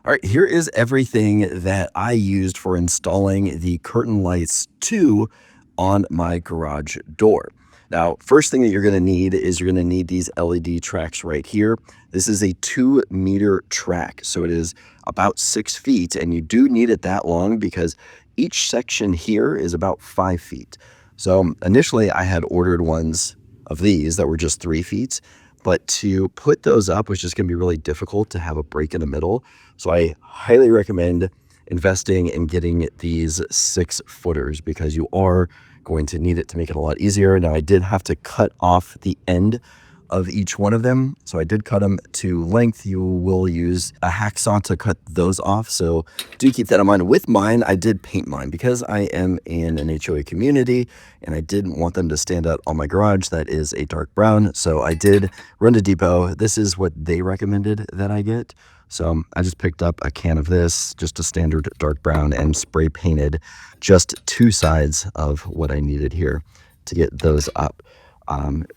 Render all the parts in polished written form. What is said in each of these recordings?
All right, here is everything that I used for installing the curtain lights 2 on my garage door. Now, first thing that you're going to need is you're going to need these LED tracks right here. This is a 2-meter track, so it is about 6 feet, and you do need it that long because each section here is about 5 feet. So initially, I had ordered ones of these that were just 3 feet, but to put those up was just going to be really difficult to have a break in the middle. So I highly recommend investing in getting these 6-footers because you are going to need it to make it a lot easier. Now, I did have to cut off the end of each one of them. So I did cut them to length. You will use a hacksaw to cut those off. So do keep that in mind. With mine, I did paint mine because I am in an HOA community and I didn't want them to stand out on my garage. That is a dark brown. So I did run to Depot. This is what they recommended that I get. So I just picked up a can of this, just a standard dark brown, and spray painted just 2 sides of what I needed here to get those up.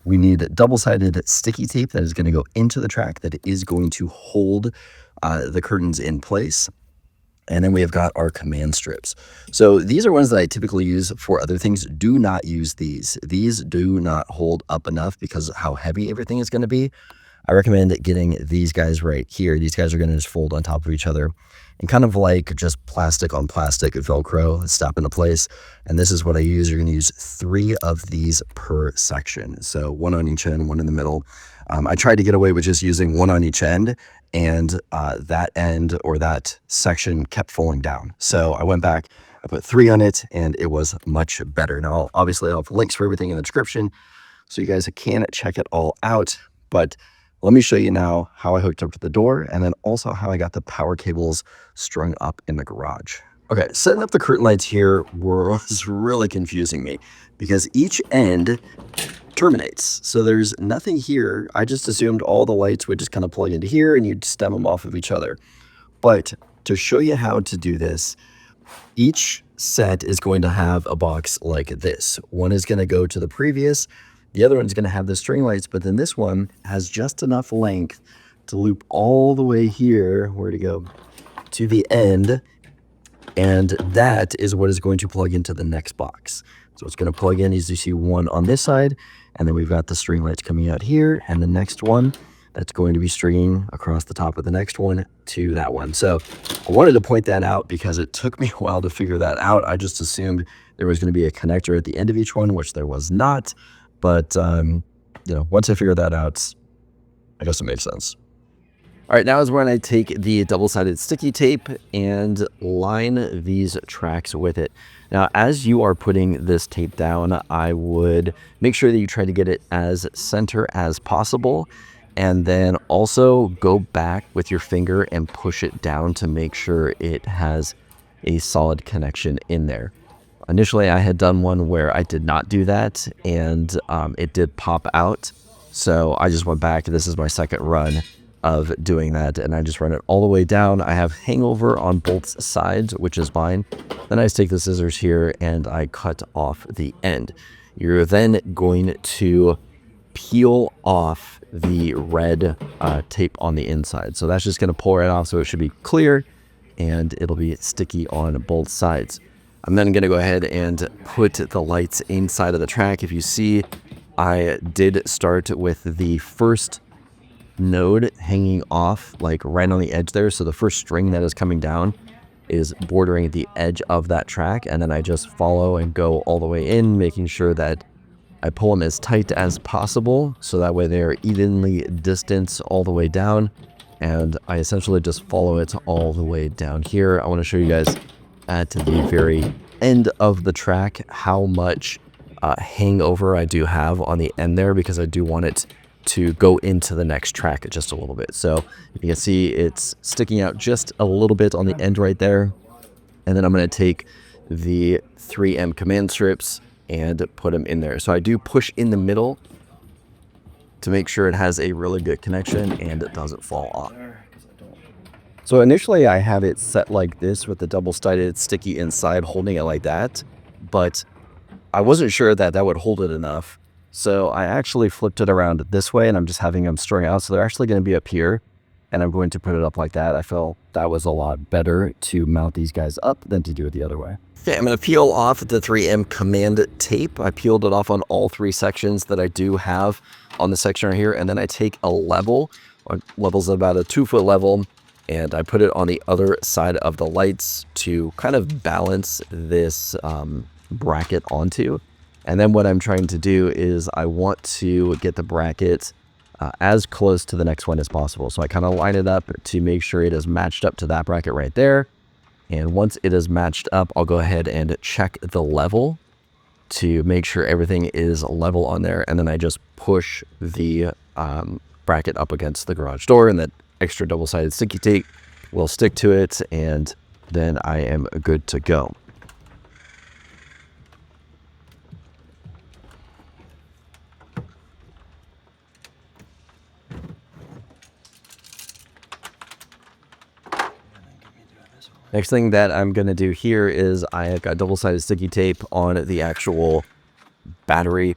We need double-sided sticky tape that is going to go into the track that is going to hold the curtains in place. And then we have got our command strips. So these are ones that I typically use for other things. Do not use these. These do not hold up enough because of how heavy everything is going to be. I recommend getting these guys right here. These guys are going to just fold on top of each other and kind of like just plastic on plastic Velcro, stop into place. And this is what I use. You're going to use 3 of these per section. So 1 on each end, 1 in the middle. I tried to get away with just using 1 on each end, and that end or that section kept falling down. So I went back, I put 3 on it, and it was much better. Now, obviously, I'll have links for everything in the description so you guys can check it all out. But let me show you now how I hooked up to the door and then also how I got the power cables strung up in the garage. Okay, setting up the curtain lights here was really confusing me because each end terminates. So there's nothing here. I just assumed all the lights would just kind of plug into here and you'd stem them off of each other. But to show you how to do this, each set is going to have a box like this. One is going to go to the previous. The other one's going to have the string lights, but then this one has just enough length to loop all the way here, where to go, to the end, and that is what is going to plug into the next box. So it's going to plug in, as you see, one on this side, and then we've got the string lights coming out here, and the next one that's going to be stringing across the top of the next one to that one. So I wanted to point that out because it took me a while to figure that out. I just assumed there was going to be a connector at the end of each one, which there was not. But, once I figured that out, I guess it made sense. All right, now is when I take the double-sided sticky tape and line these tracks with it. Now, as you are putting this tape down, I would make sure that you try to get it as center as possible, and then also go back with your finger and push it down to make sure it has a solid connection in there. Initially, I had done one where I did not do that, and it did pop out. So I just went back. This is my second run of doing that, and I just run it all the way down. I have hangover on both sides, which is fine. Then I just take the scissors here, and I cut off the end. You're then going to peel off the red tape on the inside. So that's just going to pull right off, so it should be clear, and it'll be sticky on both sides. I'm then going to go ahead and put the lights inside of the track. If you see, I did start with the first node hanging off, like right on the edge there. So the first string that is coming down is bordering the edge of that track. And then I just follow and go all the way in, making sure that I pull them as tight as possible. So that way they're evenly distanced all the way down. And I essentially just follow it all the way down here. I want to show you guys at the very end of the track how much hangover I do have on the end there, because I do want it to go into the next track just a little bit. So you can see it's sticking out just a little bit on the end right there. And then I'm going to take the 3M command strips and put them in there. So I do push in the middle to make sure it has a really good connection and it doesn't fall off. So initially I have it set like this with the double-sided sticky inside holding it like that, but I wasn't sure that that would hold it enough. So I actually flipped it around this way and I'm just having them strung out. So they're actually going to be up here and I'm going to put it up like that. I felt that was a lot better to mount these guys up than to do it the other way. Okay, I'm going to peel off the 3M command tape. I peeled it off on all 3 sections that I do have on the section right here, and then I take a level, or level's about a 2-foot level, and I put it on the other side of the lights to kind of balance this bracket onto. And then what I'm trying to do is I want to get the bracket as close to the next one as possible. So I kind of line it up to make sure it is matched up to that bracket right there. And once it is matched up, I'll go ahead and check the level to make sure everything is level on there. And then I just push the bracket up against the garage door, and that extra double-sided sticky tape will stick to it, and then I am good to go. Next thing that I'm going to do here is I have got double-sided sticky tape on the actual battery,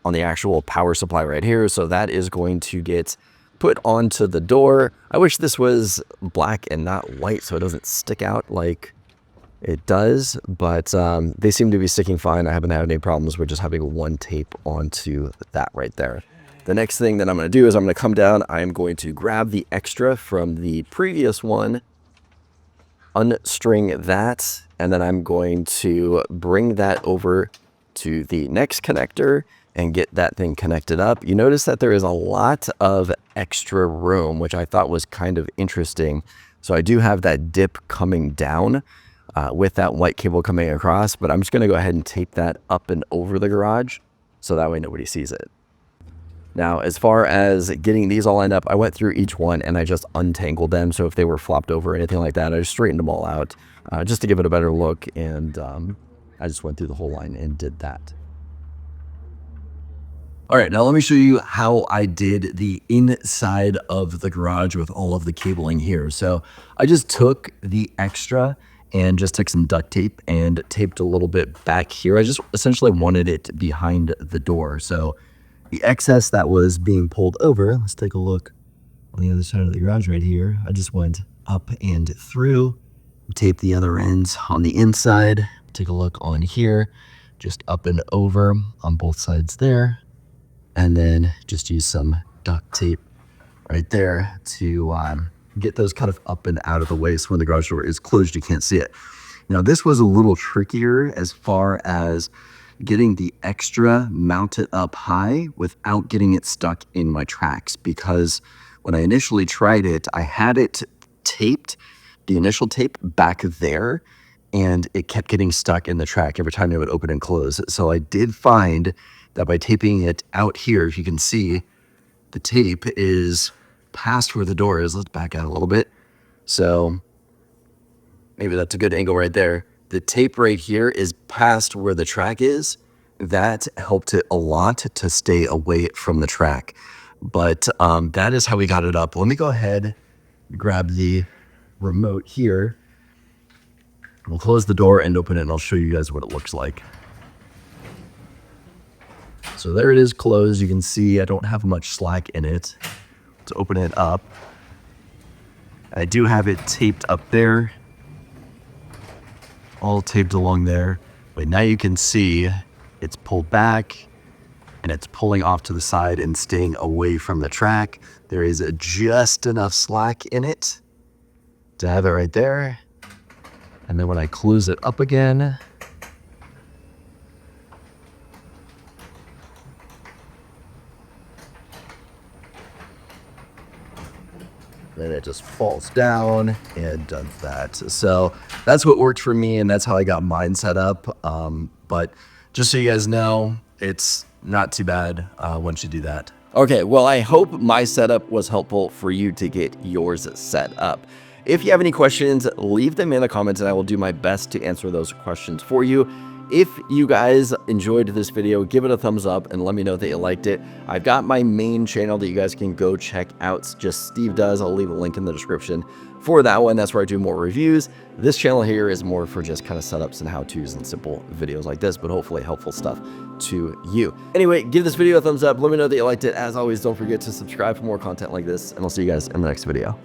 on the actual power supply right here. So that is going to get put onto the door. I wish this was black and not white so it doesn't stick out like it does, but they seem to be sticking fine. I haven't had any problems with just having one tape onto that right there. The next thing that I'm going to do is I'm going to come down. I'm going to grab the extra from the previous one, unstring that, and then I'm going to bring that over to the next connector and get that thing connected up. You notice that there is a lot of extra room, which I thought was kind of interesting. So I do have that dip coming down with that white cable coming across, but I'm just going to go ahead and tape that up and over the garage so that way nobody sees it. Now, as far as getting these all lined up, I went through each one and I just untangled them. So if they were flopped over or anything like that, I just straightened them all out just to give it a better look. And I just went through the whole line and did that. All right, now let me show you how I did the inside of the garage with all of the cabling here. So I just took the extra and just took some duct tape and taped a little bit back here. I just essentially wanted it behind the door. So the excess that was being pulled over, let's take a look on the other side of the garage right here. I just went up and through, taped the other ends on the inside. Take a look on here, just up and over on both sides there. And then just use some duct tape right there to get those kind of up and out of the way so when the garage door is closed, you can't see it. Now, this was a little trickier as far as getting the extra mounted up high without getting it stuck in my tracks, because when I initially tried it, I had it taped, the initial tape back there, and it kept getting stuck in the track every time it would open and close. So I did find that by taping it out here, if you can see, the tape is past where the door is. Let's back out a little bit. So maybe that's a good angle right there. The tape right here is past where the track is. That helped it a lot to stay away from the track. But that is how we got it up. Let me go ahead and grab the remote here. We'll close the door and open it, and I'll show you guys what it looks like. So there it is closed. You can see I don't have much slack in it. Let's open it up. I do have it taped up there, all taped along there. But now you can see it's pulled back and it's pulling off to the side and staying away from the track. There is just enough slack in it to have it right there. And then when I close it up again, then it just falls down and does that. So that's what worked for me, and that's how I got mine set up. But just so you guys know, it's not too bad once you do that. Okay, well, I hope my setup was helpful for you to get yours set up. If you have any questions, leave them in the comments and I will do my best to answer those questions for you. If you guys enjoyed this video, give it a thumbs up and let me know that you liked it. I've got my main channel that you guys can go check out. Just Steve Does. I'll leave a link in the description for that one. That's where I do more reviews. This channel here is more for just kind of setups and how-tos and simple videos like this, but hopefully helpful stuff to you. Anyway, give this video a thumbs up. Let me know that you liked it. As always, don't forget to subscribe for more content like this, and I'll see you guys in the next video.